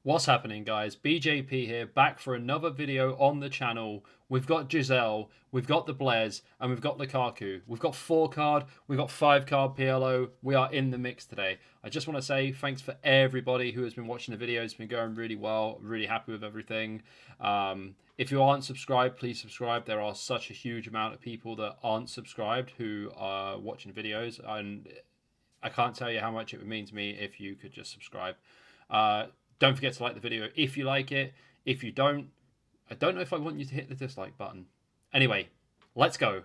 What's happening, guys? BJP here, back for another video on the channel. We've got Giselle, we've got the Blez, and we've got LUKAKU. We've got 4-card, we've got 5-card PLO. We are in the mix today. I just want to say thanks for everybody who has been watching the video. It's been going really well. Really happy with everything. If you aren't subscribed, please subscribe. There are such a huge amount of people that aren't subscribed who are watching videos, and I can't tell you how much it would mean to me if you could just subscribe. Don't forget to like the video if you like it. If you don't, I don't know if I want you to hit the dislike button. Anyway, let's go.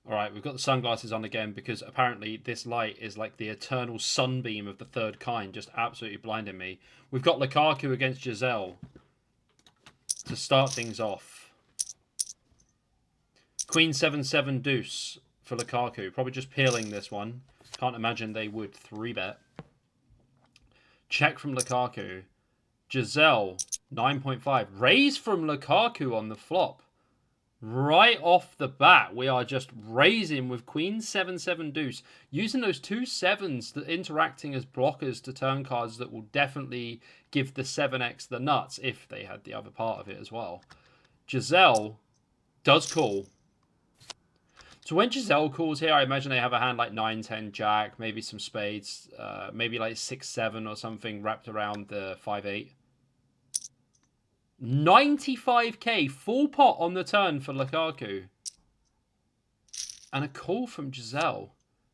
Alright, we've got the sunglasses on again because apparently this light is like the eternal sunbeam of the third kind, just absolutely blinding me. We've got LUKAKU against Giselle to start things off. Queen 7-7 deuce for LUKAKU. Probably just peeling this one. Can't imagine they would 3-bet. Check from LUKAKU. Giselle, 9.5. Raise from LUKAKU on the flop. Right off the bat, we are just raising with Queen 7-7 deuce. Using those two 7s that interacting as blockers to turn cards that will definitely give the 7x the nuts if they had the other part of it as well. Giselle does call. So when Giselle calls here, I imagine they have a hand like 9-10 jack, maybe some spades, maybe like 6-7 or something wrapped around the 5-8. 95k full pot on the turn for LUKAKU. And a call from Giselle.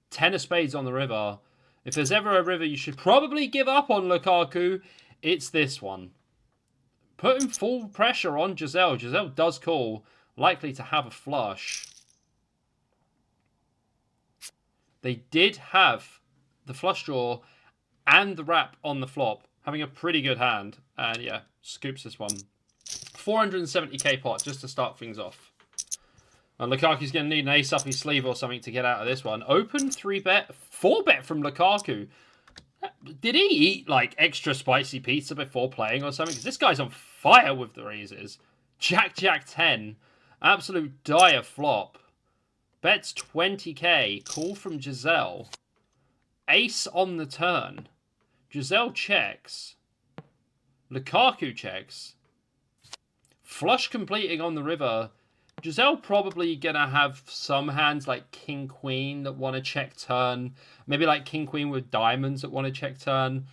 10 of spades on the river. If there's ever a river you should probably give up on LUKAKU, it's this one. Putting full pressure on Giselle. Giselle does call, likely to have a flush. They did have the flush draw and the wrap on the flop, having a pretty good hand. And yeah, scoops this one. 470k pot just to start things off. And LUKAKU's going to need an ace up his sleeve or something to get out of this one. Open 3-bet, 4-bet from LUKAKU. Did he eat like extra spicy pizza before playing or something? Because this guy's on fire with the raises. Jack, Jack 10. Absolute dire flop. Bets 20k. Call from Giselle. Ace on the turn. Giselle checks. LUKAKU checks. Flush completing on the river. Giselle probably gonna have some hands like King Queen that want to check turn. Maybe like King Queen with diamonds that want to check turn.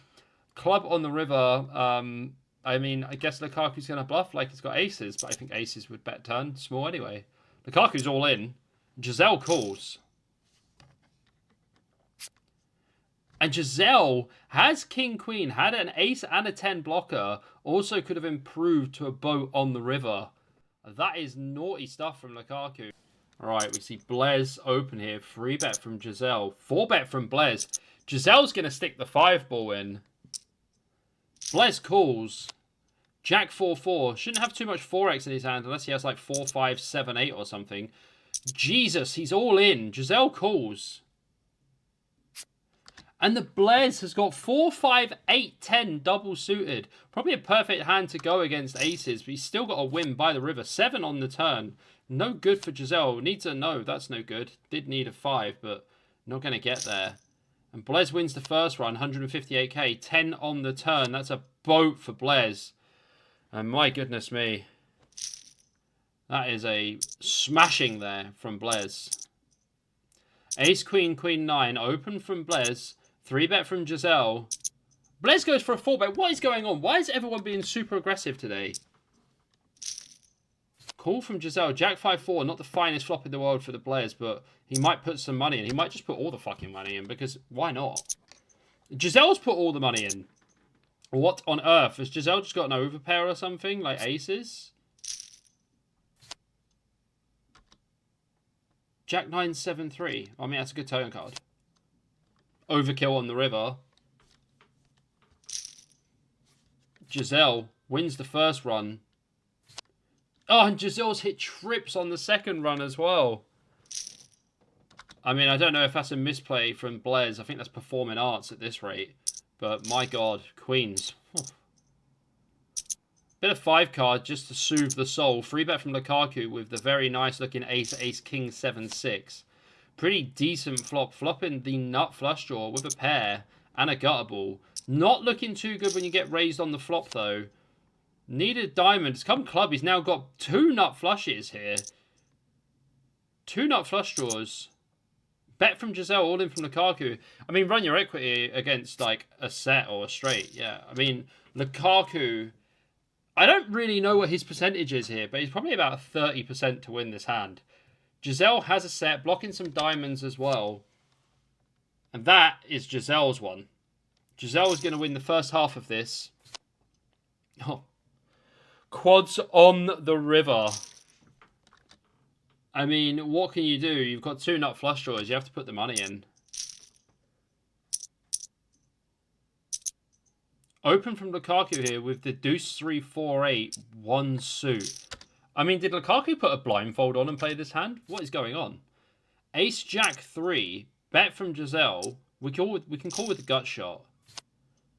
Club on the river. I mean, I guess LUKAKU's gonna bluff like he's got aces, but I think aces would bet turn small anyway. LUKAKU's all in. Giselle calls. And Giselle has King Queen, had an ace and a 10 blocker, also could have improved to a boat on the river. That is naughty stuff from LUKAKU. Alright, we see Blez open here. 3-bet from Giselle. 4-bet from Blez. Giselle's going to stick the 5-ball in. Blez calls. Jack 4-4. Shouldn't have too much 4x in his hand unless he has like 4, 5, 7, 8 or something. Jesus, he's all in. Giselle calls. And the Blez has got 4, 5, 8, 10 double suited. Probably a perfect hand to go against aces, but he's still got a win by the river. 7 on the turn. No good for Giselle. Needs a no. That's no good. Did need a 5, but not going to get there. And Blez wins the first run, 158k. 10 on the turn. That's a boat for Blez. And my goodness me. That is a smashing there from Blez. Ace, Queen, Queen 9. Open from Blez. 3-bet from Giselle. Blez goes for a 4-bet. What is going on? Why is everyone being super aggressive today? Call from Giselle. Jack 5-4. Not the finest flop in the world for the Blez, but he might put some money in. He might just put all the fucking money in because why not? Giselle's put all the money in. What on earth? Has Giselle just got an overpair or something? Like aces? Jack 9-7-3. I mean, that's a good turn card. Overkill on the river. Giselle wins the first run. Oh, and Giselle's hit trips on the second run as well. I mean, I don't know if that's a misplay from Blez. I think that's performing arts at this rate. But my god, queens. Bit of 5-card just to soothe the soul. 3-bet from LUKAKU with the very nice looking ace, ace, king, 7-6. Pretty decent flop. Flopping the nut flush draw with a pair and a gutter ball. Not looking too good when you get raised on the flop, though. Needed diamonds. Come club, he's now got 2 nut flushes here. 2 nut flush draws. Bet from Giselle, all in from Lukaku. I mean, run your equity against, like, a set or a straight. Yeah, I mean, Lukaku... I don't really know what his percentage is here, but he's probably about 30% to win this hand. Giselle has a set, blocking some diamonds as well. And that is Giselle's one. Giselle is going to win the first half of this. Oh. Quads on the river. I mean, what can you do? You've got 2 nut flush draws. You have to put the money in. Open from Lukaku here with the deuce 3, 4, 8, 1 suit. I mean, did Lukaku put a blindfold on and play this hand? What is going on? Ace Jack 3. Bet from Giselle. We can call with the gut shot.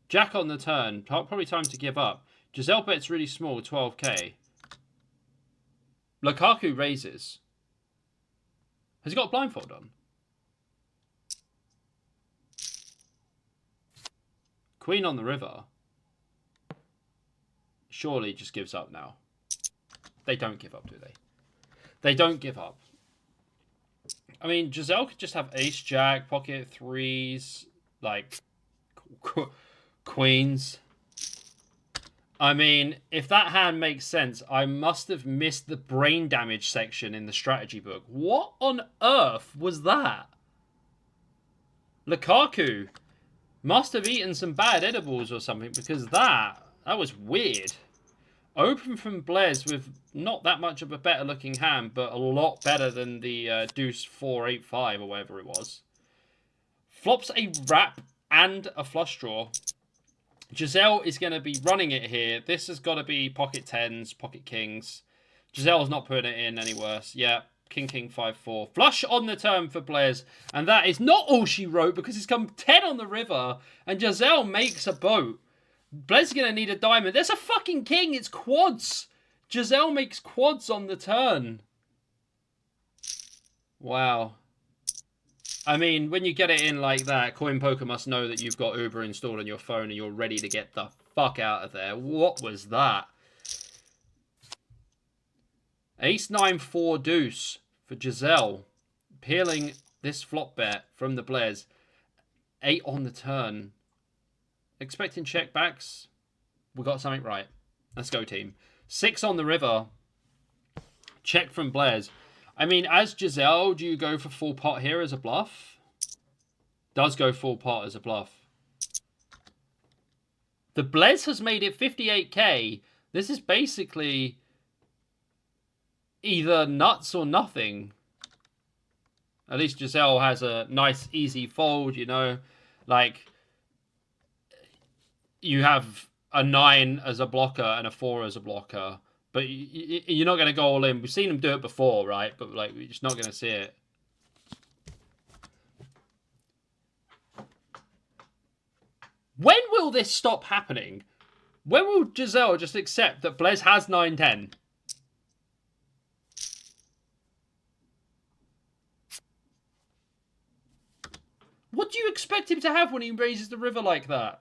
Jack on the turn. Probably time to give up. Giselle bets really small, 12k. Lukaku raises. Has he got a blindfold on? Queen on the river. Surely just gives up now. They don't give up, do they? They don't give up. I mean, Giselle could just have ace jack, pocket threes, like queens. I mean, if that hand makes sense, I must have missed the brain damage section in the strategy book. What on earth was that? Lukaku must have eaten some bad edibles or something, because that was weird. Open from Blez with not that much of a better looking hand, but a lot better than the deuce 4, 8, 5 or whatever it was. Flops a wrap and a flush draw. Giselle is going to be running it here. This has got to be pocket 10s, pocket kings. Giselle's not putting it in any worse. Yeah, king, king, 5, 4. Flush on the turn for Blez. And that is not all she wrote, because it's come 10 on the river. And Giselle makes a boat. Blez is going to need a diamond. There's a fucking king. It's quads. Giselle makes quads on the turn. Wow. I mean, when you get it in like that, CoinPoker must know that you've got Uber installed on your phone and you're ready to get the fuck out of there. What was that? Ace 9 4 deuce for Giselle. Peeling this flop bet from the Blez. 8 on the turn. Expecting check backs. We got something right. Let's go, team. 6 on the river. Check from Blez. I mean, as Giselle, do you go for full pot here as a bluff? Does go full pot as a bluff. The Blez has made it 58k. This is basically either nuts or nothing. At least Giselle has a nice, easy fold, you know. Like, you have a 9 as a blocker and a 4 as a blocker. But you're not going to go all in. We've seen them do it before, right? But, like, we're just not going to see it. When will this stop happening? When will Giselle just accept that Blez has 9-10? What do you expect him to have when he raises the river like that?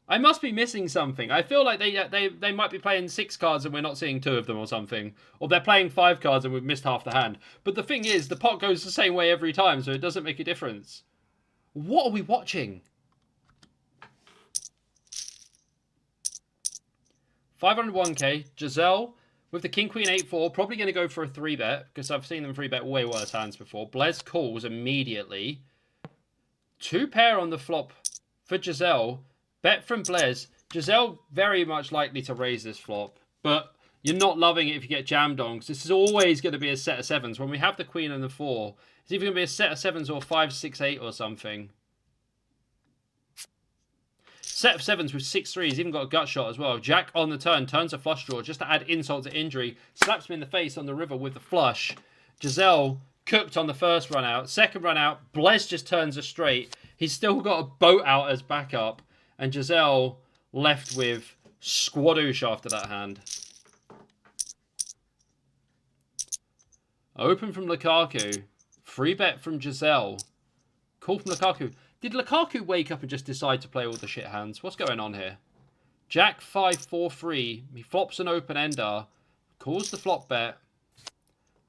I must be missing something. I feel like they might be playing 6 cards and we're not seeing 2 of them or something. Or they're playing 5 cards and we've missed half the hand. But the thing is, the pot goes the same way every time, so it doesn't make a difference. What are we watching? 501k. Giselle with the king, queen, 8-4. Probably going to go for a 3-bet, because I've seen them 3-bet way worse hands before. Blez calls immediately. 2 pair on the flop for Giselle. Bet from Blez. Giselle very much likely to raise this flop, but you're not loving it if you get jammed on, because this is always going to be a set of 7s. When we have the queen and the 4, it's either going to be a set of 7s or 5, 6, 8 or something. Set of 7s with 6-3. He's even got a gut shot as well. Jack on the turn, turns a flush draw just to add insult to injury. Slaps me in the face on the river with the flush. Giselle cooked on the first run out. Second run out, Blez just turns a straight. He's still got a boat out as backup. And Giselle left with squadoosh after that hand. Open from Lukaku. Free bet from Giselle. Call from Lukaku. Did Lukaku wake up and just decide to play all the shit hands? What's going on here? Jack 5-4-3. He flops an open ender. Calls the flop bet.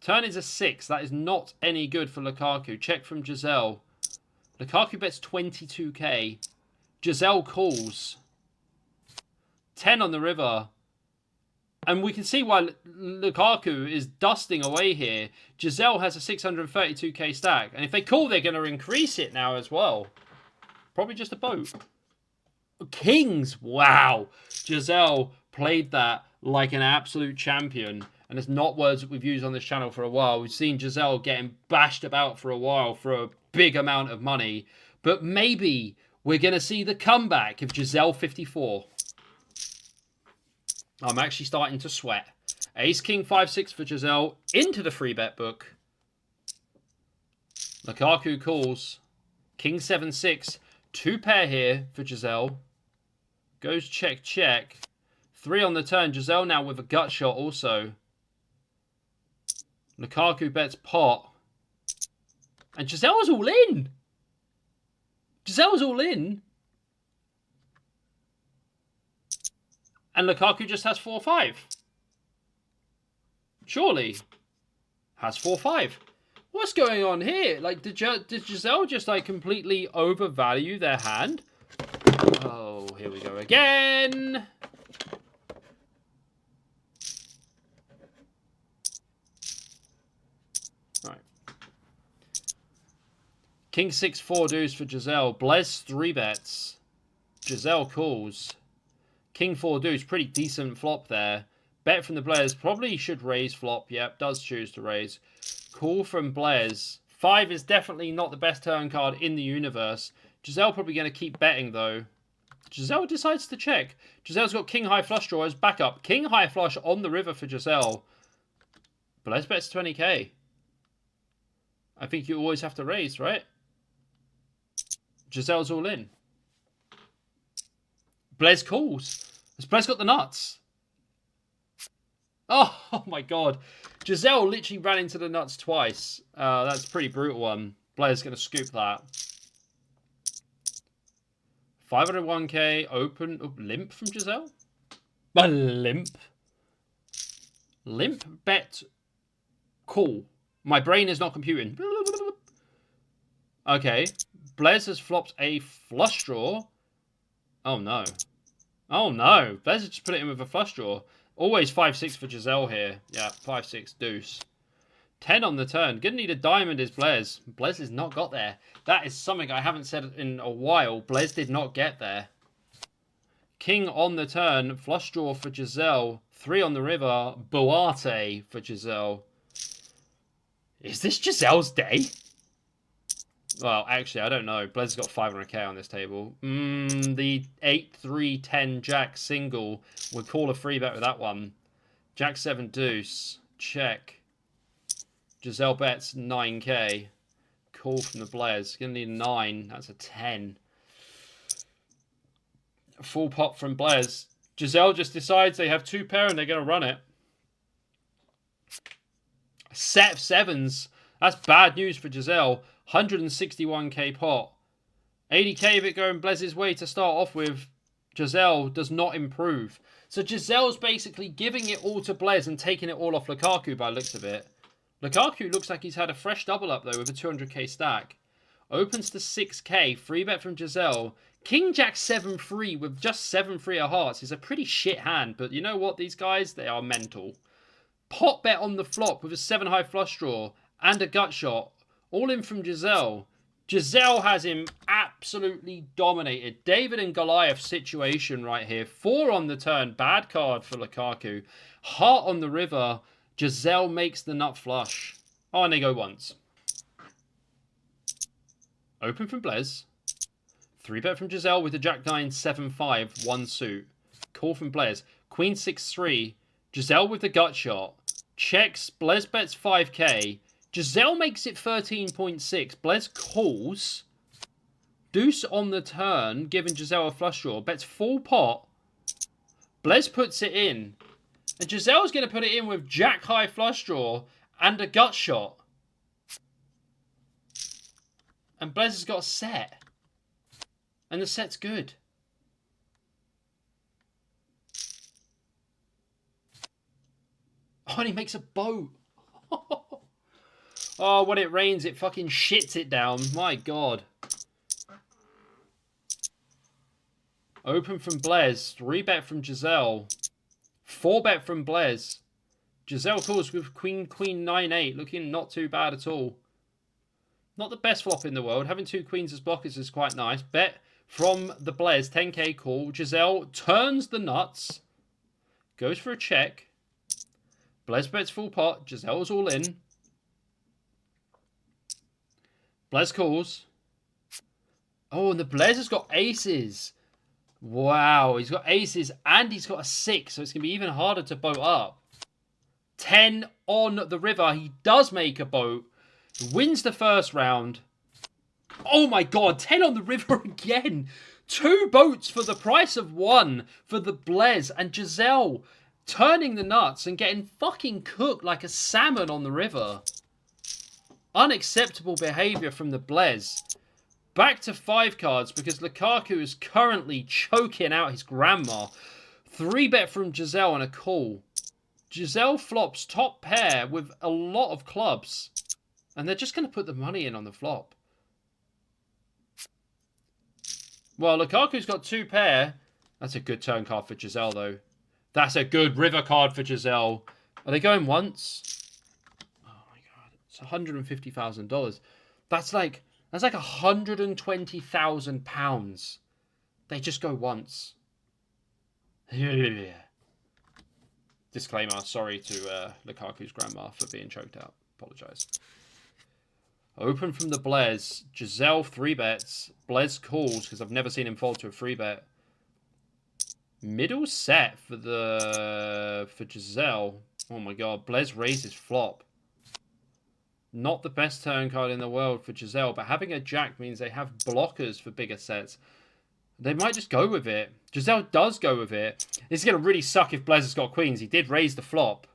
Turn is a 6. That is not any good for Lukaku. Check from Giselle. Lukaku bets 22k. Giselle calls. 10 on the river. And we can see why Lukaku is dusting away here. Giselle has a 632k stack. And if they call, they're going to increase it now as well. Probably just a boat. Kings. Wow. Giselle played that like an absolute champion. And it's not words that we've used on this channel for a while. We've seen Giselle getting bashed about for a while for a big amount of money. But maybe we're going to see the comeback of Giselle 54. I'm actually starting to sweat. Ace, King, 5-6 for Giselle. Into the free bet book. Lukaku calls. King, 7-6. 2 pair here for Giselle. Goes check, check. 3 on the turn. Giselle now with a gut shot also. Lukaku bets pot. And Giselle was all in. Giselle was all in. And Lukaku just has 4-5. Surely. Has 4-5. What's going on here? Like, did Giselle just, like, completely overvalue their hand? Oh, here we go again. Right. King 6-4 deuce for Giselle. Blez 3 bets. Giselle calls. King 4 deuce, pretty decent flop there. Bet from the Blez, probably should raise flop. Yep, does choose to raise. Call from Blez. 5 is definitely not the best turn card in the universe. Giselle probably going to keep betting though. Giselle decides to check. Giselle's got King high flush draw as backup. King high flush on the river for Giselle. Blez bets 20k. I think you always have to raise, right? Giselle's all in. Blez calls. Has Blez got the nuts? Oh my god. Giselle literally ran into the nuts twice. That's a pretty brutal one. Blair's going to scoop that. 501k open. Oh, limp from Giselle? A limp. Limp bet. Cool. My brain is not computing. Okay. Blez has flopped a flush draw. Oh no. Oh no. Blez has just put it in with a flush draw. Always 5-6 for Giselle here. Yeah, 5-6 deuce. 10 on the turn. Gonna need a diamond is Blez. Blez has not got there. That is something I haven't said in a while. Blez did not get there. King on the turn. Flush draw for Giselle. 3 on the river. Boate for Giselle. Is this Giselle's day? Well, actually, I don't know. Blez's got 500k on this table. The 8-3-10 Jack single. We'll call a free bet with that one. Jack 7 deuce. Check. Giselle bets 9k. Call from the Blez. Gonna need a 9. That's a 10. Full pot from Blez. Giselle just decides they have 2 pair and they're gonna run it. Set of 7s. That's bad news for Giselle. 161k pot. 80k of it going Blez's way to start off with. Giselle does not improve. So Giselle's basically giving it all to Blez and taking it all off Lukaku by the looks of it. Lukaku looks like he's had a fresh double up though with a 200k stack. Opens to 6k. Free bet from Giselle. King Jack 7-3 with just 7-3 of hearts is a pretty shit hand. But you know what, these guys, they are mental. Pot bet on the flop with a 7 high flush draw and a gut shot. All in from Giselle. Giselle has him absolutely dominated. David and Goliath situation right here. 4 on the turn. Bad card for Lukaku. Heart on the river. Giselle makes the nut flush. Oh, and they go once. Open from Blez. 3 bet from Giselle with the Jack 9, 7-5, 1 suit. Call from Blez. Queen 6-3. Giselle with the gut shot. Checks. Blez bets 5k. Giselle makes it 13.6. Blez calls. Deuce on the turn, giving Giselle a flush draw. Bets full pot. Blez puts it in. And Giselle's going to put it in with Jack high flush draw and a gut shot. And Blez has got set. And the set's good. Oh, and he makes a boat. Oh, when it rains, it fucking shits it down. My God. Open from Blez. 3-bet from Giselle. 4-bet from Blez. Giselle calls with Queen 9-8. Looking not too bad at all. Not the best flop in the world. Having 2 queens as blockers is quite nice. Bet from the Blez. 10k call. Giselle turns the nuts. Goes for a check. Blez bets full pot. Giselle's all in. Blez calls. Oh, and the Blez has got aces. Wow, he's got aces and he's got a 6, so it's going to be even harder to boat up. 10 on the river. He does make a boat. Wins the first round. Oh my God, 10 on the river again. 2 boats for the price of 1 for the Blez. And Giselle turning the nuts and getting fucking cooked like a salmon on the river. Unacceptable behavior from the Blez. Back to 5 cards because Lukaku is currently choking out his grandma. 3-bet from Giselle and a call. Giselle flops top pair with a lot of clubs. And they're just going to put the money in on the flop. Well, Lukaku's got 2 pair. That's a good turn card for Giselle, though. That's a good river card for Giselle. Are they going once? Oh, my God. It's $150,000. That's like £120,000. They just go once. Disclaimer, sorry to Lukaku's grandma for being choked out. Apologise. Open from the Blez. Giselle 3-bets. Blez calls because I've never seen him fold to a 3-bet. Middle set for Giselle. Oh my God. Blez raises flop. Not the best turn card in the world for Giselle, but having a jack means they have blockers for bigger sets. They might just go with it. Giselle does go with it. This is going to really suck if Blez has got queens. He did raise the flop.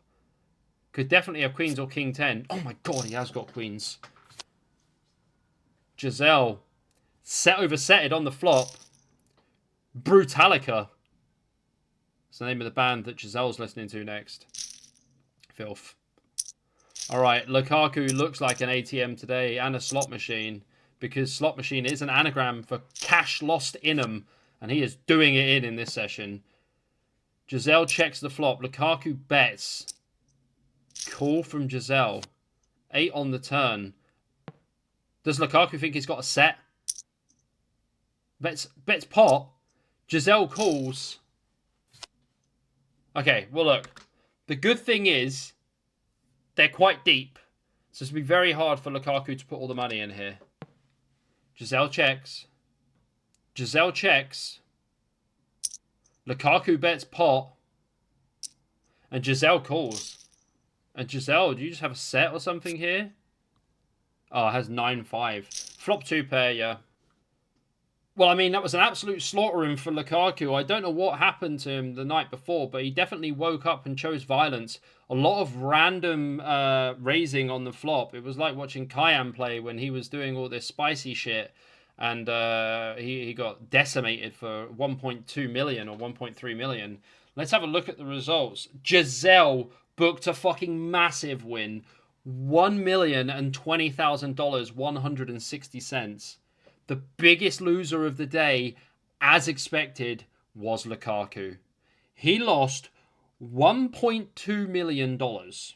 Could definitely have queens or king 10. Oh my God, he has got queens. Giselle. Set over setted on the flop. Brutalica. It's the name of the band that Giselle's listening to next. Filth. Alright, Lukaku looks like an ATM today and a slot machine. Because slot machine is an anagram for cash lost in him. And he is doing it in this session. Giselle checks the flop. Lukaku bets. Call from Giselle. 8 on the turn. Does Lukaku think he's got a set? Bets pot. Giselle calls. Okay, well look. The good thing is, they're quite deep. So it's going to be very hard for Lukaku to put all the money in here. Giselle checks. Giselle checks. Lukaku bets pot. And Giselle calls. And Giselle, do you just have a set or something here? Oh, it has 9-5. Flop 2 pair, yeah. Well, I mean, that was an absolute slaughtering for Lukaku. I don't know what happened to him the night before, but he definitely woke up and chose violence. A lot of random raising on the flop. It was like watching Kyan play when he was doing all this spicy shit. And he got decimated for 1.2 million or 1.3 million. Let's have a look at the results. Jazelle booked a fucking massive win. $1,020,000, 160 cents. The biggest loser of the day, as expected, was Lukaku. He lost $1.2 million. The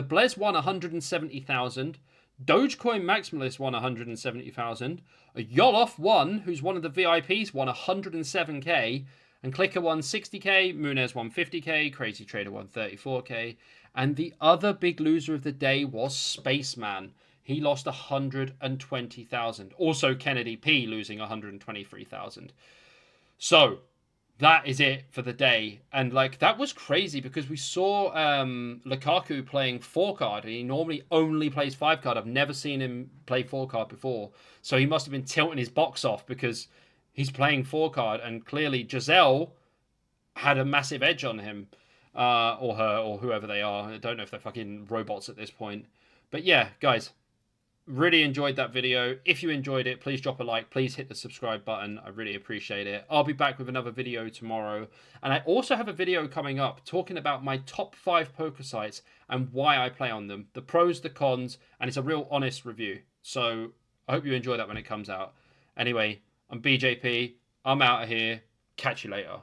Blez won 170,000. Dogecoin Maximalist won 170,000. Yoloff won, who's one of the VIPs, won 107k. And Clicker won 60k. Munez won 50k. Crazy Trader won 34k. And the other big loser of the day was Spaceman. He lost 120,000. Also, Kennedy P losing 123,000. So, that is it for the day. And, like, that was crazy because we saw Lukaku playing 4-card. He normally only plays 5-card. I've never seen him play 4-card before. So, he must have been tilting his box off because he's playing 4-card. And clearly, Giselle had a massive edge on him. Or her, or whoever they are. I don't know if they're fucking robots at this point. But, yeah, guys. Really enjoyed that video. If you enjoyed it, please drop a like. Please hit the subscribe button. I really appreciate it. I'll be back with another video tomorrow. And I also have a video coming up talking about my top 5 poker sites and why I play on them. The pros, the cons, and it's a real honest review. So I hope you enjoy that when it comes out. Anyway, I'm BJP. I'm out of here. Catch you later.